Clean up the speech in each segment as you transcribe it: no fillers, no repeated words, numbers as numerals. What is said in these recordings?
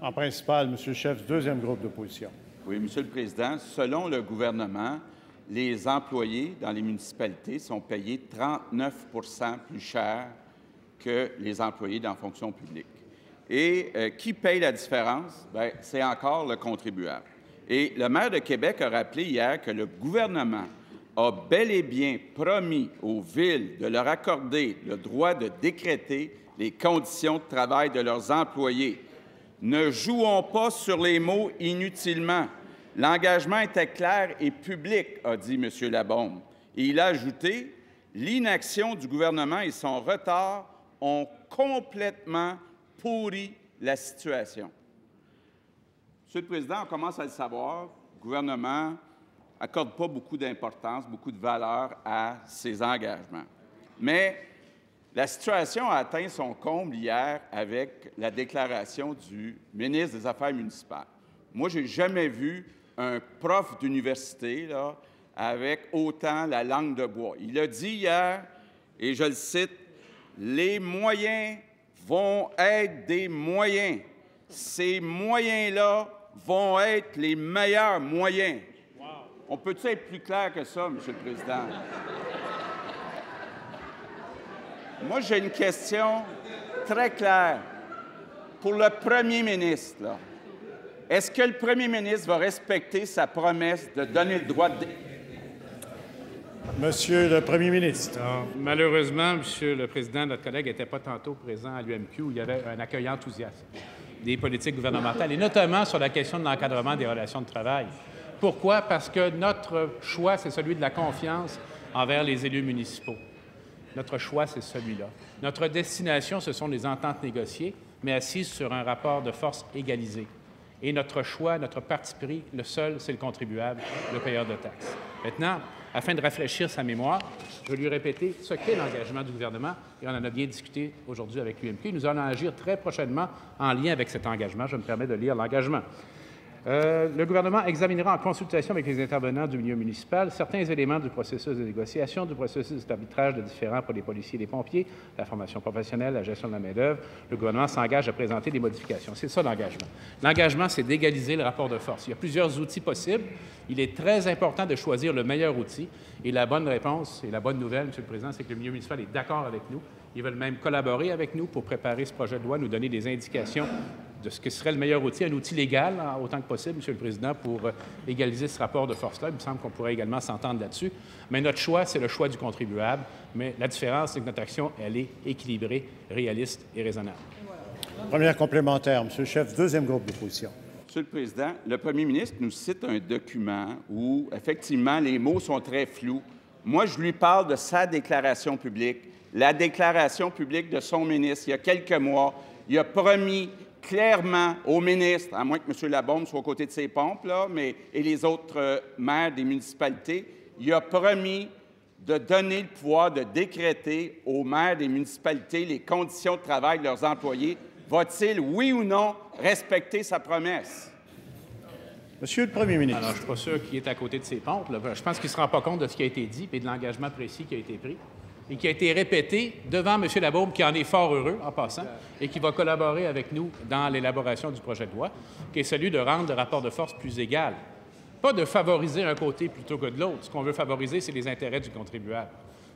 En principal, M. le chef du deuxième groupe d'opposition. Oui, Monsieur le Président, selon le gouvernement, les employés dans les municipalités sont payés 39 plus cher que les employés dans la fonction publique. Et qui paye la différence? Bien, c'est encore le contribuable. Et le maire de Québec a rappelé hier que le gouvernement a bel et bien promis aux villes de leur accorder le droit de décréter les conditions de travail de leurs employés. Ne jouons pas sur les mots inutilement. L'engagement était clair et public, a dit M. Labaume. Et il a ajouté « L'inaction du gouvernement et son retard ont complètement pourri la situation. » Monsieur le Président, on commence à le savoir, le gouvernement n'accorde pas beaucoup d'importance, beaucoup de valeur à ses engagements. Mais la situation a atteint son comble hier avec la déclaration du ministre des Affaires municipales. Moi, je n'ai jamais vu un prof d'université avec autant la langue de bois. Il a dit hier, et je le cite, « Les moyens vont être des moyens. Ces moyens-là vont être les meilleurs moyens. » On peut-tu être plus clair que ça, Monsieur le Président? Moi, j'ai une question très claire pour le premier ministre. Est-ce que le premier ministre va respecter sa promesse de donner le droit de... Monsieur le premier ministre. Malheureusement, Monsieur le Président, notre collègue n'était pas tantôt présent à l'UMQ où il y avait un accueil enthousiaste des politiques gouvernementales, et notamment sur la question de l'encadrement des relations de travail. Pourquoi? Parce que notre choix, c'est celui de la confiance envers les élus municipaux. Notre choix, c'est celui-là. Notre destination, ce sont les ententes négociées, mais assises sur un rapport de force égalisé. Et notre choix, notre parti pris, le seul, c'est le contribuable, le payeur de taxes. Maintenant, afin de rafraîchir sa mémoire, je vais lui répéter ce qu'est l'engagement du gouvernement, et on en a bien discuté aujourd'hui avec l'UMQ. Nous allons agir très prochainement en lien avec cet engagement. Je me permets de lire l'engagement. Le gouvernement examinera en consultation avec les intervenants du milieu municipal certains éléments du processus de négociation, du processus d'arbitrage de différends pour les policiers et les pompiers, la formation professionnelle, la gestion de la main-d'œuvre. Le gouvernement s'engage à présenter des modifications. C'est ça l'engagement. L'engagement, c'est d'égaliser le rapport de force. Il y a plusieurs outils possibles. Il est très important de choisir le meilleur outil. Et la bonne réponse et la bonne nouvelle, M. le Président, c'est que le milieu municipal est d'accord avec nous. Ils veulent même collaborer avec nous pour préparer ce projet de loi, nous donner des indications de ce que serait le meilleur outil, un outil légal, autant que possible, M. le Président, pour égaliser ce rapport de force-là. Il me semble qu'on pourrait également s'entendre là-dessus. Mais notre choix, c'est le choix du contribuable. Mais la différence, c'est que notre action, elle est équilibrée, réaliste et raisonnable. Première complémentaire, M. le chef du deuxième groupe d'opposition. Monsieur le Président, le premier ministre nous cite un document où, effectivement, les mots sont très flous. Moi, je lui parle de sa déclaration publique, la déclaration publique de son ministre, il y a quelques mois. Il a promis clairement au ministre, à moins que M. Labaume soit aux côtés de ses pompes, et les autres maires des municipalités, il a promis de donner le pouvoir de décréter aux maires des municipalités les conditions de travail de leurs employés. Va-t-il, oui ou non, respecter sa promesse? Monsieur le premier ministre. Alors, je ne suis pas sûr qu'il est à côté de ses pompes. Je pense qu'il ne se rend pas compte de ce qui a été dit et de l'engagement précis qui a été pris et qui a été répété devant M. Labaume, qui en est fort heureux, en passant, et qui va collaborer avec nous dans l'élaboration du projet de loi, qui est celui de rendre le rapport de force plus égal. Pas de favoriser un côté plutôt que de l'autre. Ce qu'on veut favoriser, c'est les intérêts du contribuable,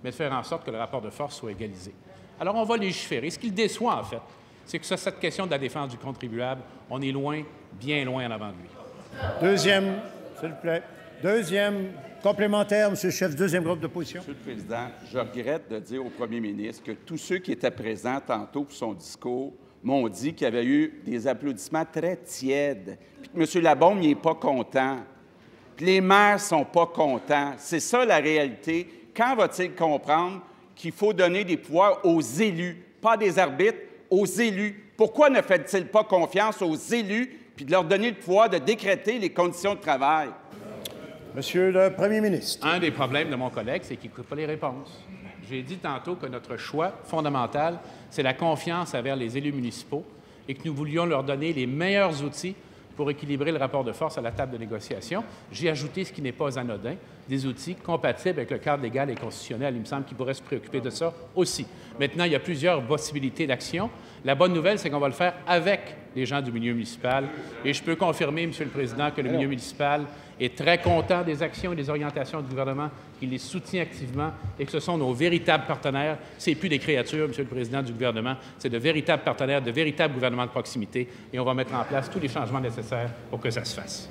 mais de faire en sorte que le rapport de force soit égalisé. Alors, on va légiférer. Ce qui le déçoit, en fait, c'est que sur cette question de la défense du contribuable, on est loin, bien loin en avant de lui. Deuxième, s'il vous plaît. Deuxième complémentaire, M. le chef du deuxième groupe d'opposition. Monsieur le Président, je regrette de dire au premier ministre que tous ceux qui étaient présents tantôt pour son discours m'ont dit qu'il y avait eu des applaudissements très tièdes, puis que M. Labaume n'est pas content, puis les maires ne sont pas contents. C'est ça la réalité. Quand va-t-il comprendre qu'il faut donner des pouvoirs aux élus, pas à des arbitres, aux élus? Pourquoi ne fait-il pas confiance aux élus puis de leur donner le pouvoir de décréter les conditions de travail? Monsieur le premier ministre. Un des problèmes de mon collègue, c'est qu'il n'écoute pas les réponses. J'ai dit tantôt que notre choix fondamental, c'est la confiance envers les élus municipaux et que nous voulions leur donner les meilleurs outils pour équilibrer le rapport de force à la table de négociation. J'ai ajouté ce qui n'est pas anodin, des outils compatibles avec le cadre légal et constitutionnel. Il me semble qu'il pourrait se préoccuper de ça aussi. Maintenant, il y a plusieurs possibilités d'action. La bonne nouvelle, c'est qu'on va le faire avec les gens du milieu municipal. Et je peux confirmer, Monsieur le Président, que le milieu municipal est très content des actions et des orientations du gouvernement, qu'il les soutient activement et que ce sont nos véritables partenaires. Ce n'est plus des créatures, Monsieur le Président, du gouvernement, c'est de véritables partenaires, de véritables gouvernements de proximité. Et on va mettre en place tous les changements nécessaires pour que ça se fasse.